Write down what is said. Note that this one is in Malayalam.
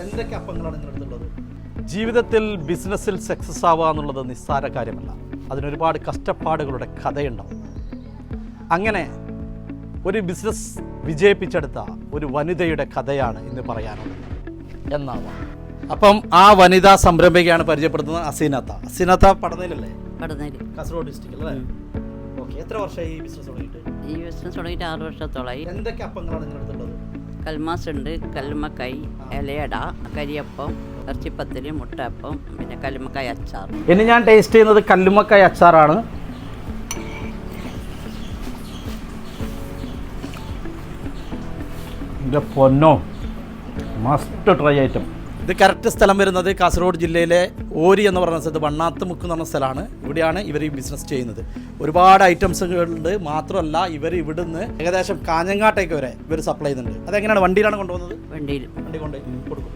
എന്തൊക്കെ അപ്പങ്ങളാണ് നിങ്ങളടുത്തുള്ളത്? ജീവിതത്തിൽ ബിസിനസ്സിൽ സക്സസ് ആവുക എന്നുള്ളത് നിസ്സാര കാര്യമല്ല. അതിനൊരുപാട് കഷ്ടപ്പാടുകളുടെ കഥയുണ്ടാവും. അങ്ങനെ ഒരു ബിസിനസ് വിജയിപ്പിച്ചെടുത്ത ഒരു വനിതയുടെ കഥയാണ് ഇന്ന് പറയാനുള്ളത് എന്നാണ്. അപ്പം ആ വനിതാ സംരംഭകയാണ് പരിചയപ്പെടുത്തുന്നത് അസീനത്ത പടന്നയിലല്ലേ? പടന്നേല് കാസർഗോഡ് ഡിസ്ട്രിക്ട് അല്ലേ? ഓക്കെ. എത്ര വർഷമായി ഈ ബിസിനസ് തുടങ്ങിയിട്ട്? ഈ ബിസിനസ് തുടങ്ങിയിട്ട് 6 വർഷത്തോളമായി. എന്തൊക്കെ അപ്പങ്ങളാണ് നിങ്ങളടുത്തുള്ളത്? കൽമാസ് ഉണ്ട്, കല്ലുമ്മക്കായ്, ഇലയട, കരിയപ്പം, ഇറച്ചിപ്പത്തിരി, മുട്ടയപ്പം, പിന്നെ കല്ലുമ്മക്കായ് അച്ചാർ. ഇനി ഞാൻ ടേസ്റ്റ് ചെയ്യുന്നത് കല്ലുമ്മക്കായ് അച്ചാറാണ്. എൻ്റെ പൊന്നോ, മസ്റ്റ് ട്രൈ ഐറ്റം. ഇത് കറക്റ്റ് സ്ഥലം വരുന്നത് കാസർഗോഡ് ജില്ലയിലെ ഓരി എന്ന് പറയുന്ന സ്ഥലത്ത് വണ്ണാത്തുമുക്ക് എന്ന് പറഞ്ഞ സ്ഥലമാണ്. ഇവിടെയാണ് ഇവർ ഈ ബിസിനസ് ചെയ്യുന്നത്. ഒരുപാട് ഐറ്റംസുകളുണ്ട്. മാത്രമല്ല ഇവർ ഇവിടുന്ന് ഏകദേശം കാഞ്ഞങ്ങാട്ടേക്ക് വരെ ഇവർ സപ്ലൈ ചെയ്യുന്നുണ്ട്. അതെങ്ങനെയാണ്? വണ്ടിയിലാണ് കൊണ്ടുപോകുന്നത്? വണ്ടിയിൽ വണ്ടി കൊണ്ട് കൊടുക്കും.